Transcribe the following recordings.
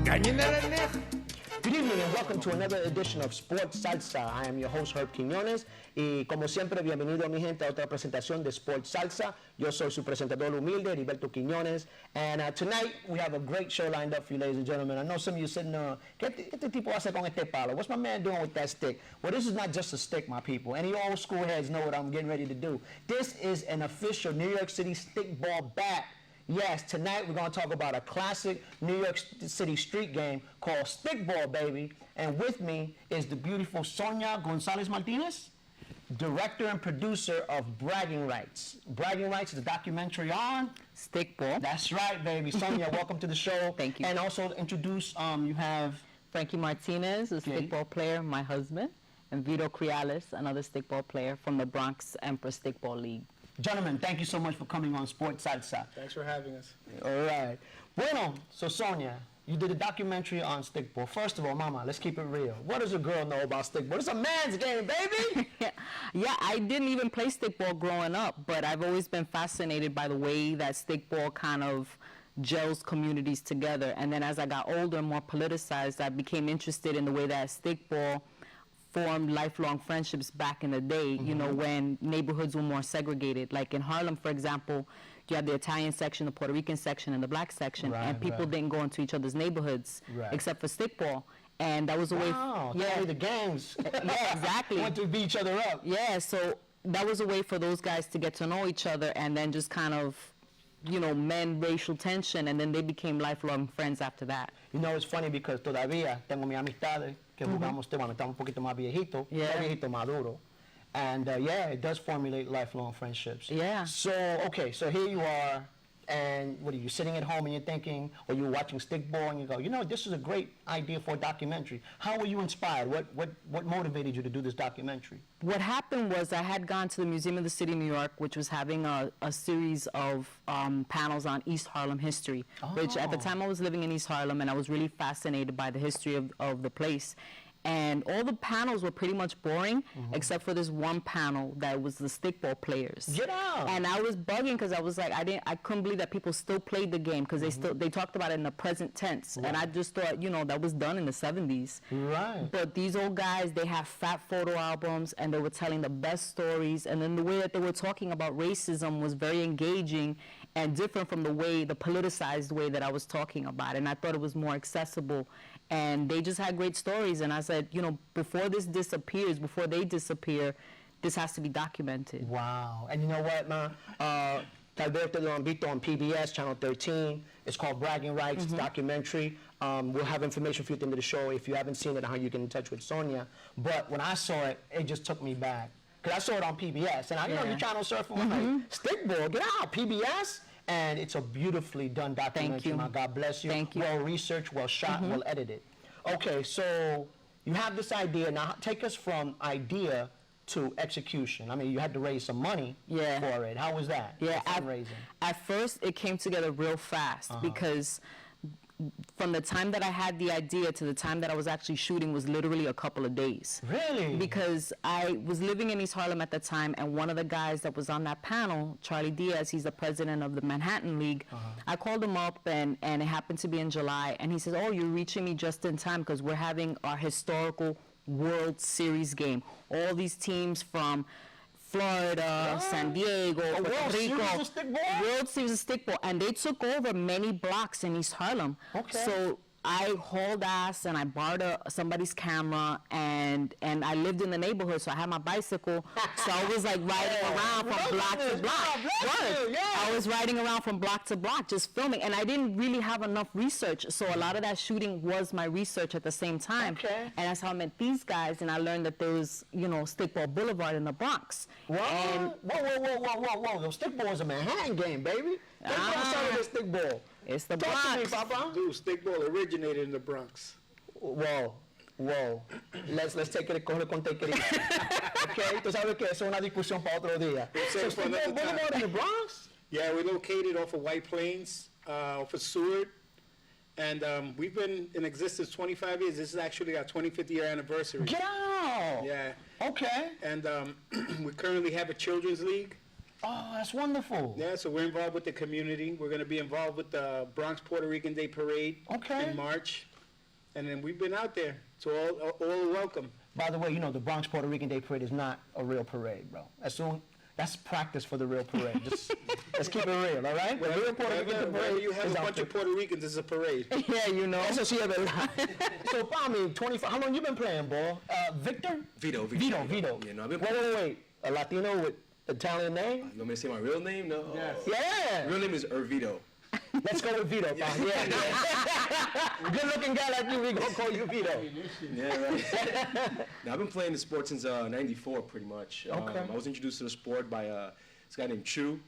Good evening and welcome to another edition of Sports Salsa. I am your host, Herbert Quinones, y como siempre, bienvenido mi gente a otra presentación de Sports Salsa. Yo soy su presentador humilde, Herbert Quinones, and tonight we have a great show lined up for you, ladies and gentlemen. I know some of you sitting there, ¿qué este tipo hace con este palo? What's my man doing with that stick? Well, this is not just a stick, my people. Any old school heads know what I'm getting ready to do. This is an official New York City stickball bat. Yes, tonight we're going to talk about a classic New York City street game called Stickball, baby. And with me is the beautiful Sonia Gonzalez Martinez, director and producer of Bragging Rights. Bragging Rights is a documentary on Stickball. That's right, baby. Sonia, welcome to the show. Thank you. And also introduce, you have Frankie Martinez, a stickball player, my husband, and Vito Criales, another stickball player from the Bronx Empress Stickball League. Gentlemen, thank you so much for coming on Sports Salsa. Thanks for having us. All right. Bueno, so Sonia, you did a documentary on stickball. First of all, mama, let's keep it real. What does a girl know about stickball? It's a man's game, baby! Yeah, I didn't even play stickball growing up, but I've always been fascinated by the way that stickball kind of gels communities together. And then as I got older and more politicized, I became interested in the way that stickball formed lifelong friendships back in the day, you know, when neighborhoods were more segregated. Like in Harlem, for example, you have the Italian section, the Puerto Rican section, and the black section, and people didn't go into each other's neighborhoods except for stickball. And that was a way... Yeah, the gangs. Yeah, exactly. Want to beat each other up. Yeah, so that was a way for those guys to get to know each other and then just kind of, you know, mend racial tension, and then they became lifelong friends after that. You know, it's funny because todavía tengo mis amistades que jugamos cuando estamos un poquito más viejitos, viejito maduro. And yeah, it does formulate lifelong friendships. Yeah. So, okay, so here you are, and what are you, sitting at home and you're thinking, or you're watching Stickball and you go, you know, this is a great idea for a documentary. How were you inspired? What motivated you to do this documentary? What happened was I had gone to the Museum of the City of New York, which was having a series of panels on East Harlem history, which at the time I was living in East Harlem and I was really fascinated by the history of the place. And all the panels were pretty much boring, except for this one panel that was the stickball players. Get out! And I was bugging because I was like, I couldn't believe that people still played the game because they talked about it in the present tense, and I just thought, you know, that was done in the 70s. Right. But these old guys, they have fat photo albums, and they were telling the best stories, and then the way that they were talking about racism was very engaging and different from the politicized way that I was talking about, and I thought it was more accessible. And they just had great stories, and I said, you know, before this disappears, before they disappear, this has to be documented. Wow. And you know what, man? Tal vez ustedes lo han visto on PBS, Channel 13. It's called Bragging Rights. It's a documentary. We'll have information for you at the end of the show. If you haven't seen it, how you get in touch with Sonia. But when I saw it, it just took me back. Because I saw it on PBS. And I know you're channel surfing. I'm like, Stickball, get out, PBS. And it's a beautifully done documentary. Thank you. God bless you. Thank you. Well researched, well shot, well edited. Okay, so you have this idea. Now take us from idea to execution. I mean, you had to raise some money for it. How was that? Yeah, at first it came together real fast because from the time that I had the idea to the time that I was actually shooting was literally a couple of days. Really? Because I was living in East Harlem at the time, and one of the guys that was on that panel, Charlie Diaz, he's the president of the Manhattan League, I called him up, and it happened to be in July, and he says, oh, you're reaching me just in time because we're having our historical World Series game. All these teams from Florida, San Diego, Puerto Rico, World Series of Stickball, and they took over many blocks in East Harlem. Okay. So I hauled ass and I borrowed somebody's camera, and I lived in the neighborhood, so I had my bicycle. So I was like riding around from block to block. I was riding around from block to block just filming, and I didn't really have enough research, so a lot of that shooting was my research at the same time. Okay. And that's how I met these guys, and I learned that there was, you know, Stickball Boulevard in the Bronx. What? And Whoa. The Stickball is a Manhattan game, baby. That's the Stickball. It's the Talk to me, Bronx. Papa. Dude, Stickball originated in the Bronx. Whoa. Let's take it con take it easy. Okay, tú sabes que eso es una discusión para otro día. So Stickball Boulevard in the Bronx? Yeah, we're located off of White Plains, off of Seward. And we've been in existence 25 years. This is actually our 25th year anniversary. Get out! Yeah. Okay. And we currently have a children's league. Oh, that's wonderful. Yeah, so we're involved with the community. We're going to be involved with the Bronx Puerto Rican Day Parade in March. And then we've been out there, so all welcome. By the way, you know, the Bronx Puerto Rican Day Parade is not a real parade, bro. That's practice for the real parade. Just let's keep it real, all right? The real Puerto Rican Whenever parade you have is a out bunch there. of Puerto Ricans, it's a parade. Yeah, you know. Eso sí es verdad. So, Pami, 25. How long you been playing ball? Victor? Vito. Vito. Yeah, no, I've been. Wait. A Latino with Italian name? You want me to say my real name? No. Yes. Yeah. Real name is Ervito. Let's go with Vito, Pam. Yeah. Good looking guy like you, we gonna call you Vito. Yeah, right. Now, I've been playing the sport since '94, pretty much. Okay. I was introduced to the sport by this guy named Chu.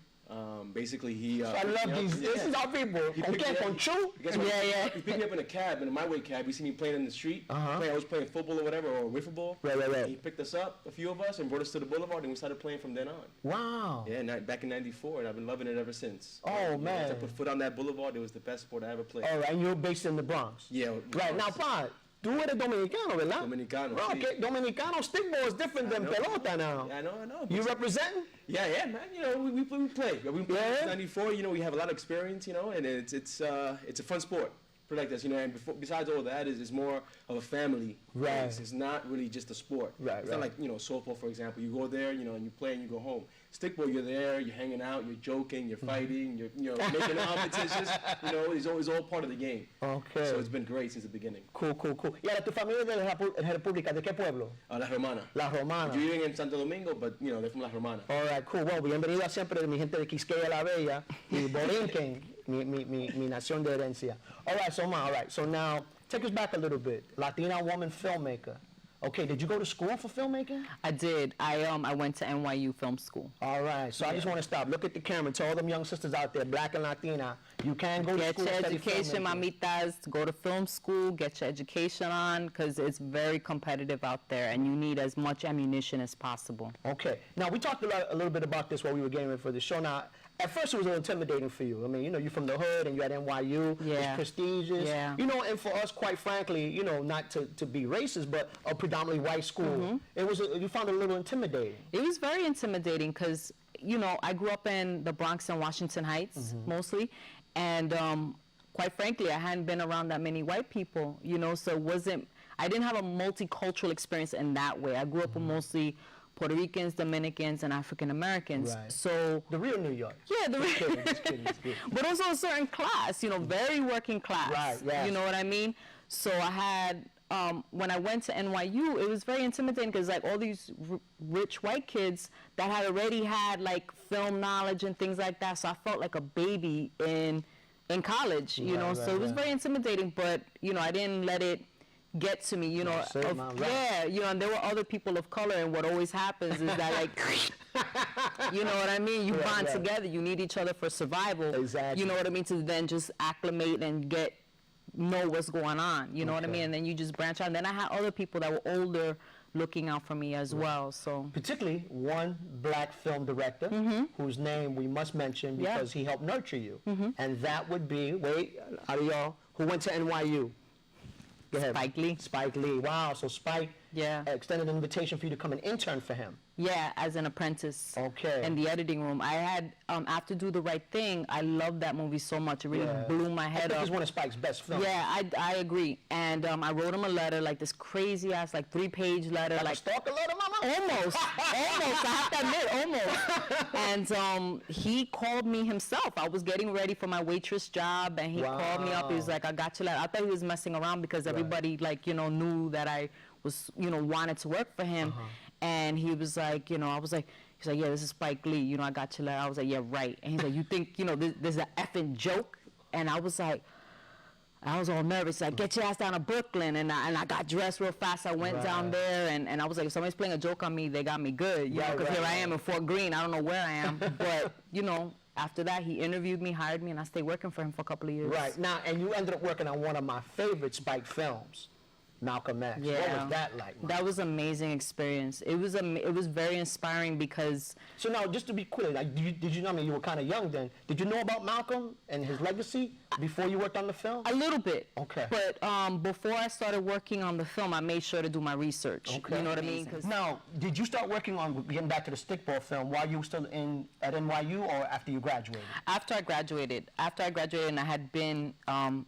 Basically, he. I love these. This is our people. Okay, con Chu? Guess what? Yeah. He picked me up in a cab, in a my way cab. He seen me playing in the street. I was playing football or whatever, or wiffle ball. Right. He picked us up, a few of us, and brought us to the boulevard, and we started playing from then on. Wow. Yeah, back in '94, and I've been loving it ever since. Oh, Once man. I put foot on that boulevard, it was the best sport I ever played. All right, and you're based in the Bronx. Yeah. Right, now, Pa, tú eres dominicano, ¿verdad? Dominicano, Bro, sí. que dominicano stickball is different than know. pelota now. Yeah, I know. You representing? Yeah, man. You know, we play. We play Yeah? since '94. You know, we have a lot of experience. You know, and it's a fun sport. Put it like this, you know. And besides all that, it's more of a family. Right. Race. It's not really just a sport. Right, It's right. not like, you know, softball, for example. You go there, you know, and you play and you go home. Stickball, you're there, you're hanging out, you're joking, you're fighting, you're making omelets. It's just, you know, it's always all part of the game. Okay. So it's been great since the beginning. Cool. Y ahora, ¿tu familia es de la República? ¿De qué pueblo? La Romana. La Romana. You're living in Santo Domingo, but, you know, they're from La Romana. All right, cool. Well, bienvenido a siempre mi gente de Quisqueya la Bella, mi Borinquen, mi nación de herencia. All right, so now, take us back a little bit. Latina woman filmmaker. Okay, did you go to school for filmmaking? I did. I went to NYU Film School. All right, so I just want to stop. Look at the camera and tell all them young sisters out there, black and Latina, you can go to Get school your and study education, filmmaking. mamitas. Go to film school. Get your education on, because it's very competitive out there, and you need as much ammunition as possible. Okay, now we talked a little bit about this while we were getting ready for the show. Now, at first it was a little intimidating for you. I mean, you know, you're from the hood and you're at NYU. Yeah. It's prestigious. Yeah. You know, and for us, quite frankly, you know, not to be racist, but a predominantly white school, you found it a little intimidating. It was very intimidating because, you know, I grew up in the Bronx and Washington Heights mostly, and quite frankly, I hadn't been around that many white people, you know, so I didn't have a multicultural experience in that way. I grew up with mostly Puerto Ricans, Dominicans, and African Americans. Right. So The real New York. yeah, Just kidding. but also a certain class, you know, very working class. Right, yes. You know what I mean? So I had, when I went to NYU, it was very intimidating because like all these rich white kids that had already had like film knowledge and things like that, so I felt like a baby in college, you know, so it was very intimidating, but, you know, I didn't let it get to me, you know. certain amount, right. Yeah, you know, and there were other people of color, and what always happens is that like, you know what I mean? You bond right. together, you need each other for survival. Exactly. You know what I mean? To then just acclimate and know what's going on, you know what I mean? And then you just branch out. And then I had other people that were older looking out for me as well, so. Particularly one black film director whose name we must mention because he helped nurture you. And that would be, Ariel, who went to NYU. Go ahead. Spike Lee. Spike Lee. Wow, so Spike extended an invitation for you to come and intern for him. Yeah, as an apprentice. Okay. In the editing room. I had, after Do the Right Thing, I loved that movie so much. It really blew my I head think up. it's one of Spike's best films. Yeah, I agree. And I wrote him a letter, like this crazy ass, like 3-page letter. Like a stalker letter, mama? Almost. I have to admit, almost. And he called me himself. I was getting ready for my waitress job, and he called me up. He was like, I got you letter. I thought he was messing around because everybody, like, you know, knew that I was, you know, wanted to work for him. And he was like, you know, he's like, yeah, this is Spike Lee. You know, I got your letter. I was like, yeah, right. And he's like, you think, you know, this is an effing joke? And I was like, I was all nervous, like, get your ass down to Brooklyn, and I got dressed real fast. I went down there, and I was like, if somebody's playing a joke on me, they got me good, you know, because here I am in Fort Greene. I don't know where I am, but, you know, after that, he interviewed me, hired me, and I stayed working for him for a couple of years. Right. Now, and you ended up working on one of my favorite Spike films, Malcolm X. Yeah. What was that like, Mike? That was an amazing experience. It was very inspiring because So now, just to be clear, like, did you know? I mean, you were kind of young then. Did you know about Malcolm and his legacy before you worked on the film? a little bit. Okay. But before I started working on the film, I made sure to do my research. Okay. You know what I mean? 'Cause Now, did you start working on getting back to the Stickball film while you were still at NYU or after you graduated? after I graduated, and I had been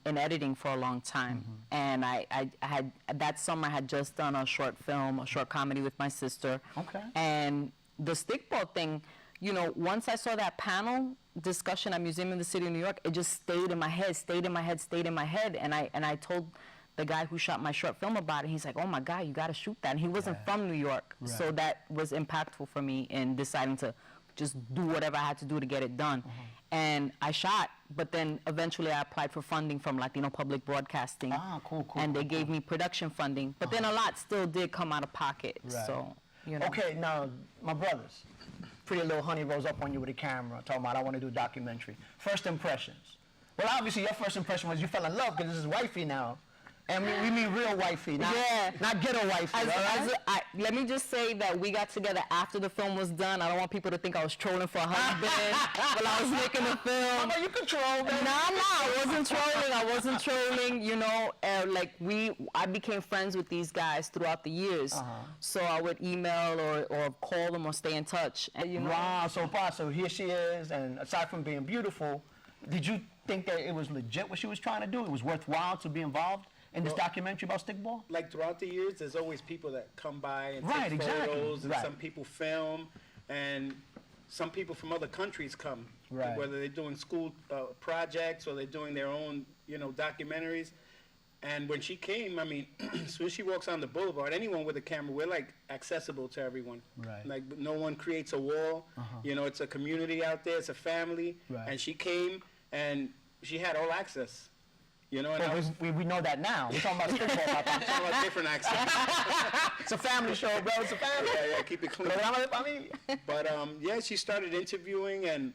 in editing for a long time, and I had that summer I had just done a short film, a short comedy with my sister. Okay. And the Stickball thing, you know, once I saw that panel discussion at Museum of the City of New York, it just stayed in my head, and I told the guy who shot my short film about it. He's like, "Oh my God, you got to shoot that." And he wasn't from New York, so that was impactful for me in deciding to just do whatever I had to do to get it done. And I shot, but then eventually I applied for funding from Latino Public Broadcasting. Ah, cool, and they gave me production funding, but then a lot still did come out of pocket. Right. So, you know. Okay, now, my brothers, Pretty Little Honey rose up on you with a camera, talking about, I want to do a documentary. First impressions. Well, obviously, your first impression was you fell in love because this is wifey now. And we mean real wifey, not, not ghetto wifey, all right? Let me just say that we got together after the film was done. I don't want people to think I was trolling for a husband while I was making the film. Mama, you control, man. No, I wasn't trolling, you know, like I became friends with these guys throughout the years. So I would email or call them or stay in touch. And, you know, Wow, so here she is, and aside from being beautiful, did you think that it was legit what she was trying to do? It was worthwhile to be involved in this documentary about Stickball? Like throughout the years, there's always people that come by and Right, take exactly. photos, and Right. some people film, and some people from other countries come. Right. Whether they're doing school projects or they're doing their own, you know, documentaries. And when she came, I mean, as soon as she walks on the boulevard, anyone with a camera, we're like accessible to everyone. Right. Like no one creates a wall. You know, it's a community out there. It's a family. Right. And she came and she had all access. You know, and I was Well, we know that now. We're talking about Stickball. talking about different access. It's a family show, bro. It's a family. Yeah, keep it clean. I mean, But yeah, she started interviewing, and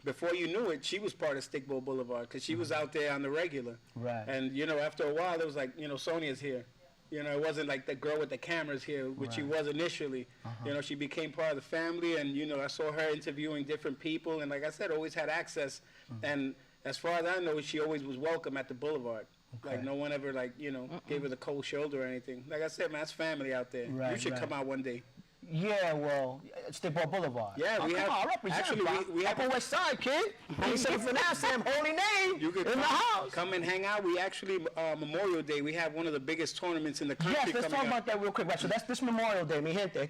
before you knew it, she was part of Stickball Boulevard because she was out there on the regular. Right. And you know, after a while, it was like, you know, Sonia's here. You know, it wasn't like the girl with the cameras here, which she was initially. You know, she became part of the family, and you know, I saw her interviewing different people, and like I said, always had access. And as far as I know, she always was welcome at the Boulevard. Like no one ever like, you know, gave her the cold shoulder or anything. Like I said, man, that's family out there. Right, You should right. come out one day. yeah, well, Stickball Boulevard. Yeah, we come have- on, I represent, actually, bro. we have- Upper West Side, kid. I ain't saying for now, Sam, holy name You could in the house. come and hang out. We actually, Memorial Day, we have one of the biggest tournaments in the country Yes, let's coming talk up. about that real quick. Right, so that's this Memorial Day, mi gente.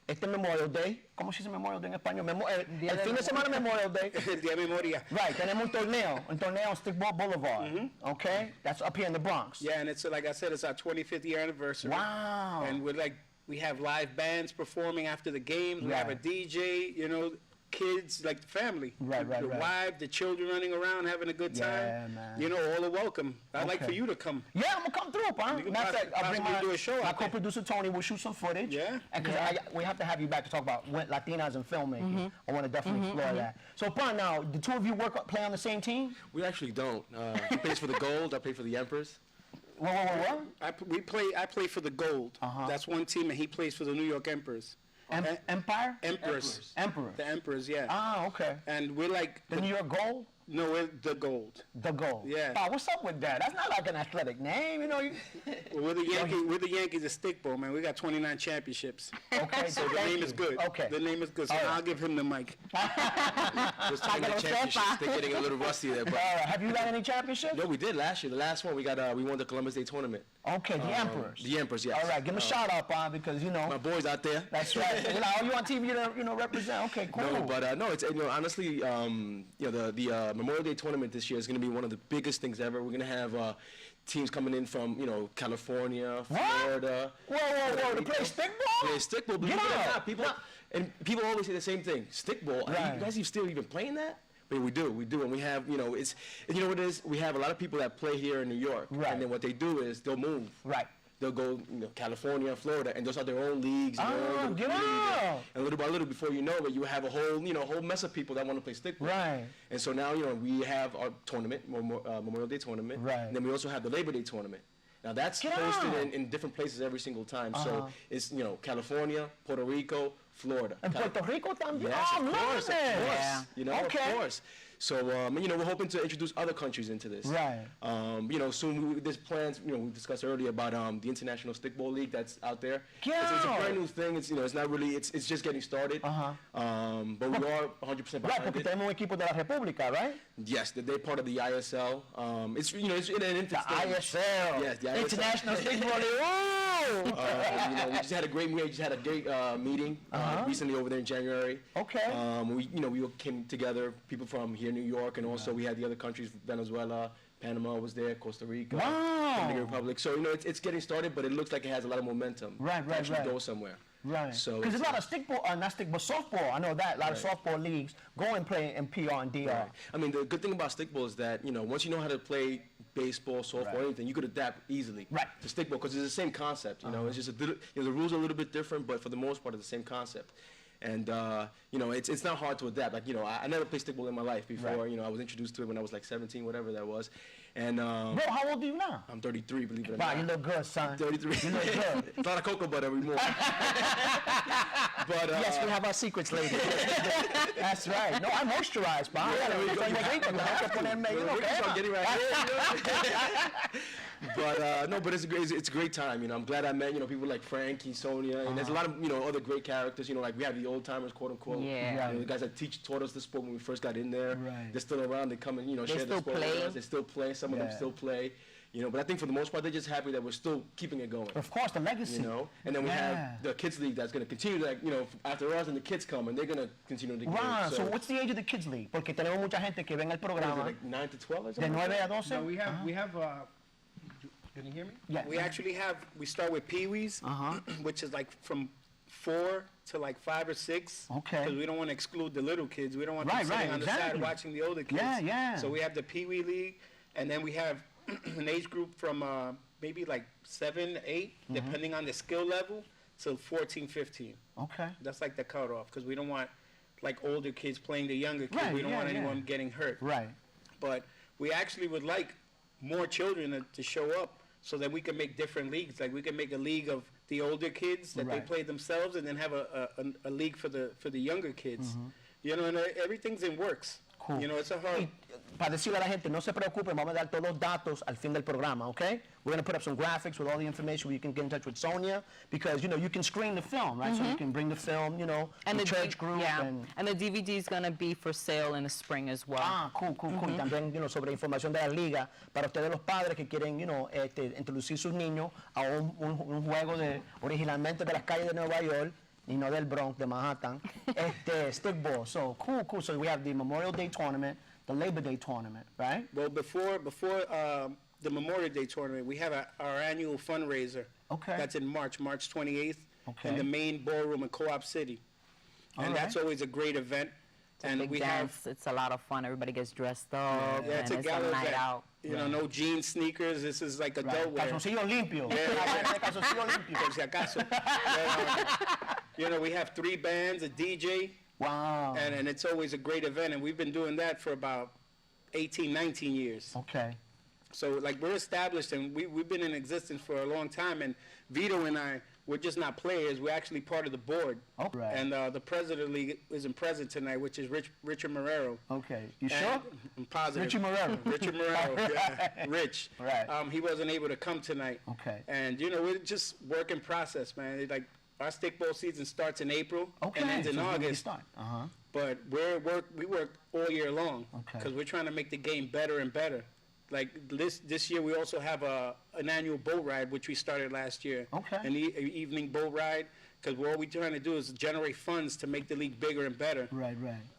Este Memorial Day. ¿Cómo se dice Memorial Day en español? El fin de semana Memorial Day. El Día de Memoria. Right, tenemos un torneo on Stickball Boulevard. Okay, that's up here in the Bronx. Yeah, and it's like I said, it's our 25th year anniversary. Wow. And we have live bands performing after the games. We have a Right. DJ, you know, kids, like the family. Right, the right. wife, the children running around having a good time. Yeah, man. You know, all are welcome. I'd like Okay. for you to come. Yeah, I'm gonna come through, bro. We can Matter of fact, I'll bring possibly do a show my out there. co-producer Tony. We'll shoot some footage. Yeah. And because we have to have you back to talk about Latinas and filmmaking. I want to definitely explore that. So, Pun, now the two of you play on the same team? We actually don't. He plays for the Gold. I play for the Emperors. What? I play for the Gold. That's one team, and he plays for the New York Emperors. Empire? Emperors. Emperor. The Emperors, yeah. Ah, okay. And we're like, The New York Gold? no, we're the Gold. The Gold. Yeah. Wow, what's up with that? That's not like an athletic name, you know. We're the Yankees of Stickball, man. We got 29 championships. Okay, So the thank name you. is good. Okay. The name is good. So All right. I'll give him the mic. Just talking about championships. They're getting a little rusty there, but. Have you got any championships? No, we did last year. The last one, we won the Columbus Day tournament. Okay, the Emperors. The Emperors, yes. All right, give him a shout out, Pun, because you know. My boys out there. That's right. You know, you on TV to represent. Okay, cool. No, but no, it's honestly, the Memorial Day tournament this year is going to be one of the biggest things ever. We're going to have teams coming in from California, Florida. Whoa! To play Stickball? Play Stickball. Believe it or not, people always say the same thing. Stickball. Right. You guys still even playing that? But we do, and we have, it's, you know what it is? We have a lot of people that play here in New York, Right. and then what they do is they'll move. Right. They'll go, California, Florida, and those are their own leagues. And their own little get communities. out. And little by little, before you know it, you have a whole mess of people that want to play stickball. Right. And so now, we have our tournament, Memorial Day tournament. Right. And then we also have the Labor Day tournament. Now that's hosted in different places every single time. So it's, you know, California, Puerto Rico, Florida. En Puerto Rico también. Yes, Oh, of course, love it. Yeah. You know, Okay. of course. So, you know, we're hoping to introduce other countries into this. Right. You know, soon there's plans, you know, we discussed earlier about the International Stickball League that's out there. Yeah. It's a brand new thing. It's, you know, it's not really, it's just getting started. But we are 100% Right, behind porque it. tenemos un equipo de la República, right? Yes, they're part of the ISL. It's, you know, it's in an infant The stage. ISL. Yes, the ISL. International Stickball League. Woo! You know, we just had a great meeting recently over there in January. Okay. We all came together, people from here, New York, and also we had the other countries, Venezuela, Panama was there, Costa Rica, Wow. Dominican Republic. So, you know, it's getting started, but it looks like it has a lot of momentum. Right, to right, actually right. go somewhere. Right. So Because it's, there's a lot of stickball, not stickball, softball. I know that. A lot of softball leagues go and play in PR and DR. Right. I mean, the good thing about stickball is that, you know, once you know how to play baseball, softball, Right. anything, you could adapt easily Right. to stickball because it's the same concept. You know, it's just you know, the rules are a little bit different, but for the most part, it's the same concept. And you know, it's not hard to adapt. Like, you know, I never played stickball in my life before. Right. You know, I was introduced to it when I was like 17, whatever that was. And Bro, how old are you now? I'm 33, believe it or Wow, not. you look good, son. 33. You look good. It's a lot of cocoa butter every morning. But Yes, we have our secrets, lady. That's right. No, I moisturize, but I gotta there we go. read You have to. tengo que ponerme, you know, So I'm crema. getting right here, But no, but it's a great time. You know, I'm glad I met, you know, people like Frankie, Sonia, and there's a lot of, you know, other great characters. You know, like we have the old timers, quote unquote. Yeah. You know, the guys that taught us the sport when we first got in there. Right. They're still around. They come and, you know, They share the still sport with play. us. They still play. Some of them Yeah. still play. You know, but I think for the most part, they're just happy that we're still keeping it going. Of course, the legacy. You know, and then we Yeah. have the kids league that's going to continue, like, you know, after us, and the kids come and they're going to continue the game. Wow, so what's the age of the kids league? Porque tenemos mucha gente que ven el what is it, programa like 9 to 12 or de something? 9 a 12. No, we have. Can you hear me? Yeah. We start with peewees, which is like from 4 to like 5 or 6. Okay. Because we don't want to exclude the little kids. We don't want Right, them sitting right, on the exactly. side watching the older kids. Yeah, yeah. So we have the peewee league, and then we have an age group from maybe like 7, 8, depending on the skill level, till 14, 15. Okay. That's like the cutoff, because we don't want like older kids playing the younger kids. Right, We don't yeah, want yeah. anyone getting hurt. Right. But we actually would like more children to show up so that we can make different leagues. Like we can make a league of the older kids that they Right. play themselves, and then have a league for the younger kids. You know, and everything's in works. Cool. You know, it's a hard. Y para decirle a la gente, no se preocupen, vamos a dar todos los datos al fin del programa, okay? We're going to put up some graphics with all the information where you can get in touch with Sonia, because, you know, you can screen the film, right? So you can bring the film, you know, And the the church group. yeah, and the DVD is gonna be for sale in the spring as well. Ah, cool. Y también, you know, sobre información de la liga para ustedes los padres que quieren, you know, introducir sus niños a un juego originalmente de las calles de Nueva York y no del Bronx, de Manhattan, Stickball. So cool. So we have the Memorial Day tournament, the Labor Day tournament, right? Well, before the Memorial Day tournament, we have our annual fundraiser. Okay. That's in March 28th, Okay. in the main ballroom in Co-op City. And All that's right. always a great event. And Big we dance. It's a lot of fun. Everybody gets dressed up, Yeah, and it's a gala night event. out. You know, no jeans, sneakers. This is like adult wear. Calzoncillo limpio. La vaina de calzoncillo limpio. Por si acaso. You know, we have 3 bands, a DJ, Wow. and it's always a great event. And we've been doing that for about 18, 19 years. Okay. So, like, we're established, and we've been in existence for a long time. And Vito and I, we're just not players. We're actually part of the board. Oh, right. And the president of the league isn't present tonight, which is Richard Marrero. Okay. You And sure? I'm positive. Richie Morero. Richard Morero, yeah. Rich. Right. He wasn't able to come tonight. Okay. And, you know, we're just work in process, man. Like, our stickball season starts in April Okay. and ends in so when you August. start. But we work all year long Okay. because we're trying to make the game better and better. Like this year, we also have an annual boat ride, which we started last year. Okay. An evening boat ride, because what we're trying to do is generate funds to make the league bigger and better. Right.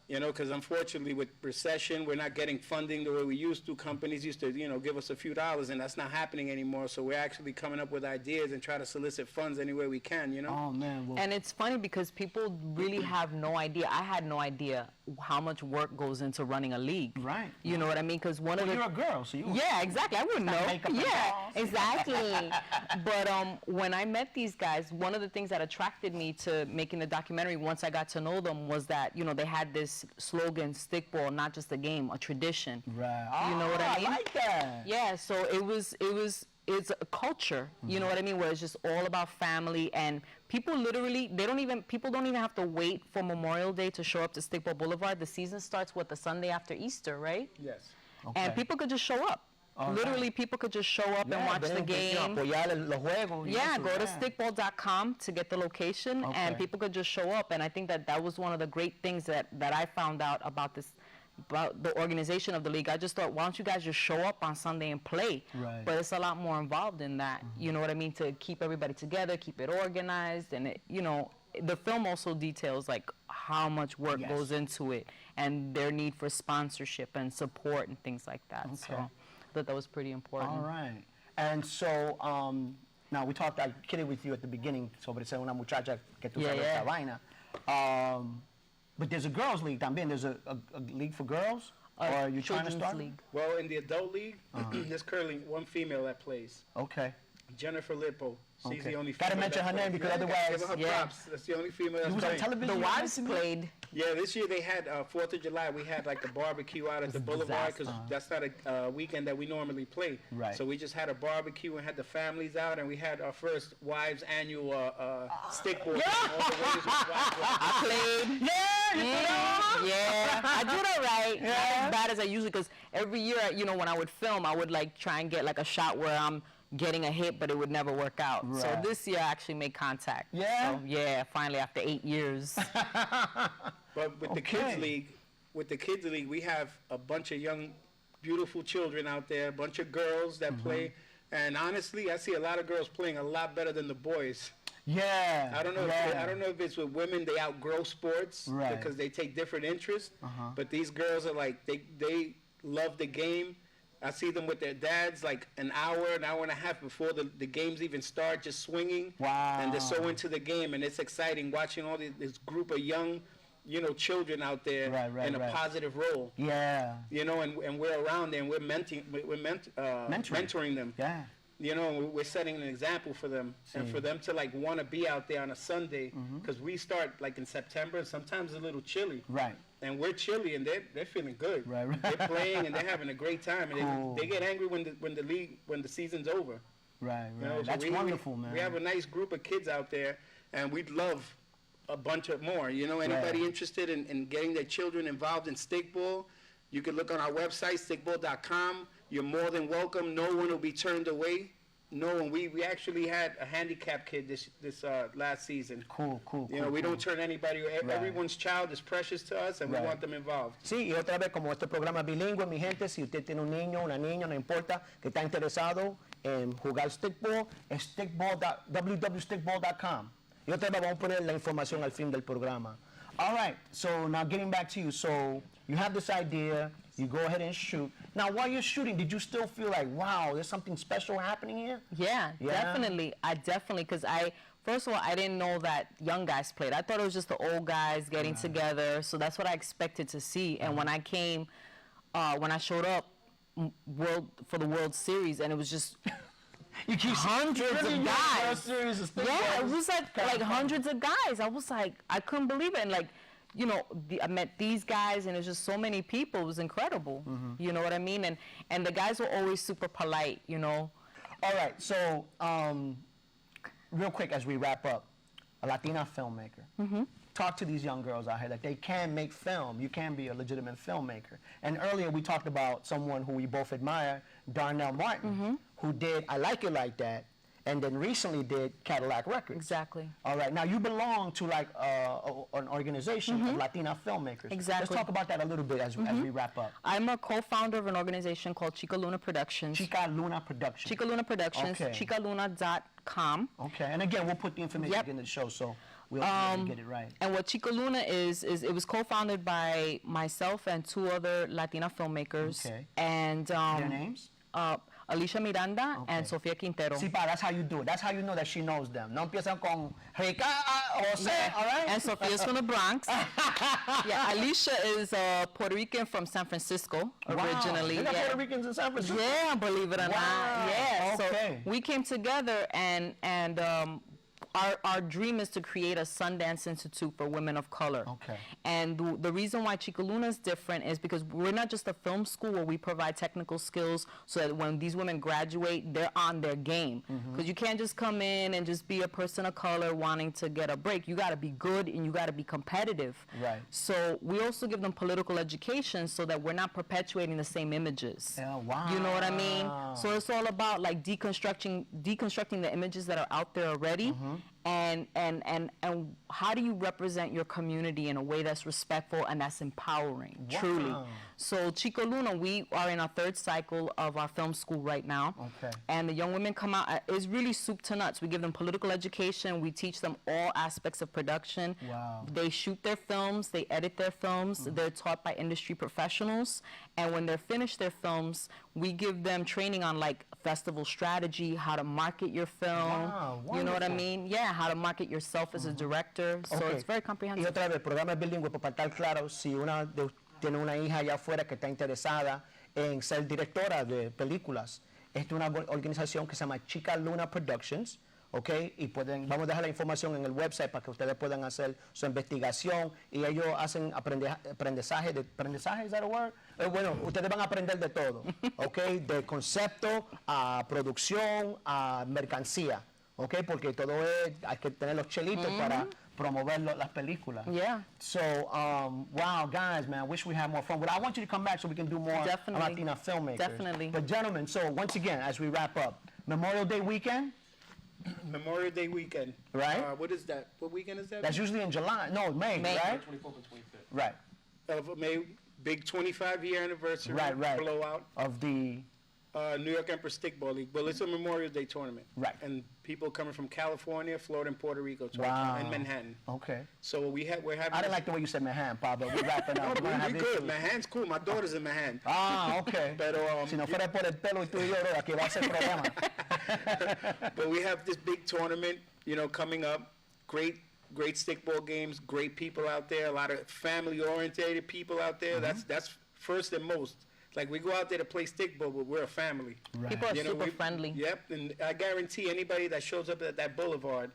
You know, because unfortunately with recession, we're not getting funding the way we used to. Companies used to, you know, give us a few dollars, and that's not happening anymore. So we're actually coming up with ideas and try to solicit funds any way we can, you know? Oh, man. Well, And it's funny because people really have no idea. I had no idea how much work goes into running a league. Right. You know what I mean? Because one of well, the you're a girl, so you... Yeah, exactly. I wouldn't know. makeup and Yeah, balls. exactly. But when I met these guys, one of the things that attracted me to making the documentary, once I got to know them, was that, you know, they had this slogan, Stickball, not just a game, a tradition. Right. You know what I mean? I like that. Yeah, so it was it's a culture, you know what I mean, where it's just all about family, and people literally, people don't even have to wait for Memorial Day to show up to Stickball Boulevard. The season starts with the Sunday after Easter, right? Yes. And people could just show up. Literally, people could just show up and watch the game. Yeah, go to stickball.com to get the location, and people could just show up. And I think that was one of the great things that I found out about the organization of the league. I just thought, why don't you guys just show up on Sunday and play? Right. But it's a lot more involved in that. You know what I mean? To keep everybody together, keep it organized, and the film also details like how much work goes into it, and their need for sponsorship and support and things like that. So I thought that was pretty important. All right. And so, now we talked, I kidded with you at the beginning sobre ser una muchacha que tú sabes esta vaina. But there's a girls' league también. There's a league for girls? Or are you trying to start? League. Well, in the adult league, there's currently one female that plays. Okay. Jennifer Lippo. She's the only female. Gotta mention her name because otherwise. Give her props. That's the only female that's It was on playing. television. The wives played. Yeah, this year they had 4th of July. We had like a barbecue out at the boulevard because that's not a weekend that we normally play. Right. So we just had a barbecue and had the families out, and we had our first wives annual stickball. I played. Yeah, I did all right. Not as bad as I usually, because every year, when I would film, I would like try and get like a shot where I'm getting a hit, but it would never work out. Right. So this year I actually made contact. Yeah? So, yeah, finally after 8 years. But with the kids league, we have a bunch of young, beautiful children out there, a bunch of girls that play, and honestly, I see a lot of girls playing a lot better than the boys. Yeah. I don't know. I don't know if it's with women, they outgrow sports because they take different interests. But these girls are like they love the game. I see them with their dads like an hour and a half before the games even start, just swinging. Wow. And they're so into the game, and it's exciting watching all this group of young, children out there in a positive role. Yeah. And we're around there, and we're mentoring them. Yeah. We're setting an example for them, and for them to like want to be out there on a Sunday, because we start like in September, and sometimes it's a little chilly. Right. And we're chilly, and they're feeling good. Right. They're playing, and they're having a great time, and they get angry when the season's over. Right. So That's wonderful, man. We have a nice group of kids out there, and we'd love a bunch of more. Anybody interested in getting their children involved in stickball, you can look on our website, stickball.com. You're more than welcome. No one will be turned away. No one. We actually had a handicapped kid this last season. Cool. We don't turn anybody. Everyone's child is precious to us, and we want them involved. Sí, y otra vez, como este programa es bilingüe, mi gente, si usted tiene un niño, una niña, no importa, que está interesado en jugar stickball, es www.stickball.com. Y otra vez vamos a poner la información al fin del programa. All right, so now getting back to you. So you have this idea, you go ahead and shoot. Now, while you're shooting, did you still feel like, wow, there's something special happening here? Yeah, definitely. Because first of all, I didn't know that young guys played. I thought it was just the old guys getting together, so that's what I expected to see. And when I came, when I showed up for the World Series, and it was just hundreds of guys. Yeah, it was like hundreds of guys. I was like, I couldn't believe it. And like, I met these guys, and it's just so many people. It was incredible. You know what I mean? And the guys were always super polite, All right, so real quick as we wrap up, a Latina filmmaker. Talk to these young girls out here that they can make film. You can be a legitimate filmmaker. And earlier we talked about someone who we both admire, Darnell Martin, who did I Like It Like That, and then recently did Cadillac Records. Exactly. All right. Now, you belong to like an organization of Latina filmmakers. Exactly. Let's talk about that a little bit as we wrap up. I'm a co-founder of an organization called Chica Luna Productions. Chica Luna Productions. Chica Luna Productions. Okay. chicaluna.com. Okay. And again, we'll put the information in the show, so we'll get it right. And what Chica Luna is it was co-founded by myself and 2 other Latina filmmakers. Okay. And their names? Alicia Miranda and Sofia Quintero. Sí, that's how you do it. That's how you know that she knows them. No empiezan con Rica, Jose, all right? And Sofia's from the Bronx. Yeah, Alicia is Puerto Rican from San Francisco originally. They got Puerto Ricans in San Francisco? Yeah, believe it or not. Yeah, okay. So we came together and our dream is to create a Sundance Institute for women of color. Okay. And the reason why Chica Luna is different is because we're not just a film school where we provide technical skills so that when these women graduate, they're on their game. Because you can't just come in and just be a person of color wanting to get a break. You got to be good and you got to be competitive. Right. So we also give them political education so that we're not perpetuating the same images. Yeah, wow. You know what I mean? So it's all about like deconstructing the images that are out there already, and how do you represent your community in a way that's respectful and that's empowering, truly. So Chico Luna, we are in our third cycle of our film school right now. Okay. And the young women come out, it's really soup to nuts. We give them political education, we teach them all aspects of production. Wow. They shoot their films, they edit their films, they're taught by industry professionals, and when they're finished their films, we give them training on like festival strategy, how to market your film. Wow, you know what I wonderful. mean? Yeah, how to market yourself as a director. So Okay. it's very Y comprehensive. otra vez, el programa es bilingüe, para estar claro, si una tiene una hija allá afuera que está interesada en ser directora de películas, esta es una organización que se llama Chica Luna Productions, ¿ok? Y vamos a dejar la información en el website para que ustedes puedan hacer su investigación y ellos hacen aprendizaje, ¿is that a word? Bueno, ustedes van a aprender de todo, ¿ok? De concepto a producción a mercancía, ¿ok? Porque todo hay que tener los chelitos para promover las películas. Yeah. So, wow, guys, man, I wish we had more fun. But I want you to come back so we can do more Definitely. Latina filmmakers. Definitely. But gentlemen, so once again, as we wrap up, Memorial Day weekend, Memorial Day weekend. Right. What is that? What weekend is that? that's usually in July. No, May. May. Right? 24th and 25th. Right. Of May, big 25-year anniversary. Right, right. Blowout. Of the, New York Empress Stickball League. Well, it's a Memorial Day tournament. Right. And people coming from California, Florida, and Puerto Rico to Wow. and Manhattan. okay. So we're having. I didn't like the way you said Manhattan, Pablo. We're wrapping up. No, We're gonna have we issues. good. Manhattan's cool. My daughter's in Manhattan. Ah, okay. Pero, si no fuera por el pelo y tú y yo, bro, aquí va a ser problema. But we have this big tournament, coming up. Great stickball games. Great people out there. A lot of family-oriented people out there. That's first and most. Like, we go out there to play stickball, but we're a family. Right. People are You know, super friendly. Yep, and I guarantee anybody that shows up at that boulevard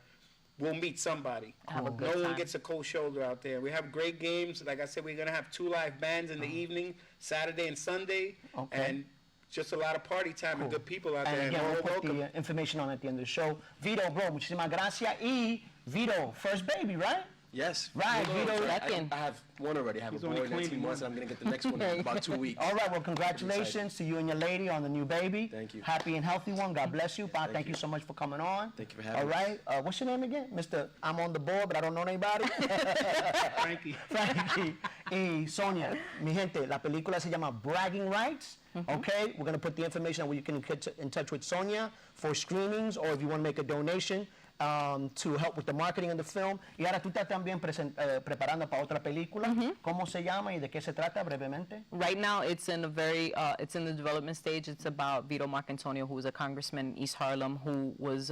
will meet somebody. Have a No good one time. gets a cold shoulder out there. We have great games. Like I said, we're going to have 2 live bands in the evening, Saturday and Sunday. Okay. And just a lot of party time and good people out there. And And again, all we'll put welcome. the information on at the end of the show. Vito, bro, muchísimas gracias. Y Vito, first baby, right? Yes. Right, No, Vito. Second. I have one already. I have He's a only boy in 18 claiming months, and I'm going to get the next one in about 2 weeks. All right, well, congratulations to you and your lady on the new baby. Thank you. Happy and healthy one. God bless you. Pa, thank you so much for coming on. Thank you for having All right. What's your name again? Mr. I'm on the board, but I don't know anybody. Frankie. Frankie. Y Sonia, mi gente, la película se llama Bragging Rights. Okay, we're going to put the information where you can get in touch with Sonia for screenings or if you want to make a donation to help with the marketing of the film. Y ahora tú estás también preparando para otra película. ¿Cómo se llama y de qué se trata brevemente? Right now, it's in it's in the development stage. It's about Vito Marcantonio, who was a congressman in East Harlem, who was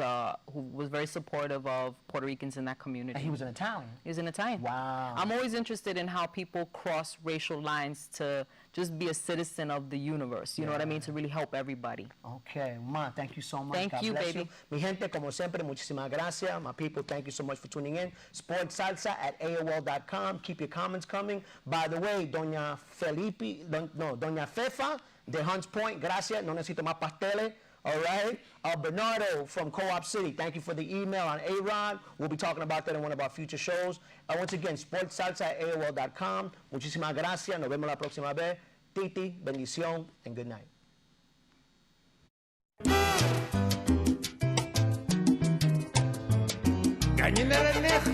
very supportive of Puerto Ricans in that community. And he was an Italian. He's an Italian. Wow. I'm always interested in how people cross racial lines to just be a citizen of the universe. You know what I mean? To really help everybody. Okay, Ma, thank you so much. Thank God you, bless baby. Mi gente, como siempre, muchísimas gracias. My people, thank you so much for tuning in. sportsalsa@aol.com. Keep your comments coming. By the way, Doña Fefa de Hunts Point, gracias. No necesito más pasteles. All right. Bernardo from Co-op City, thank you for the email on A-Rod. We'll be talking about that in one of our future shows. Once again, sportsalsa@aol.com. Muchísimas gracias. Nos vemos la próxima vez. Titi, bendición, and good night. Cañonera Neja.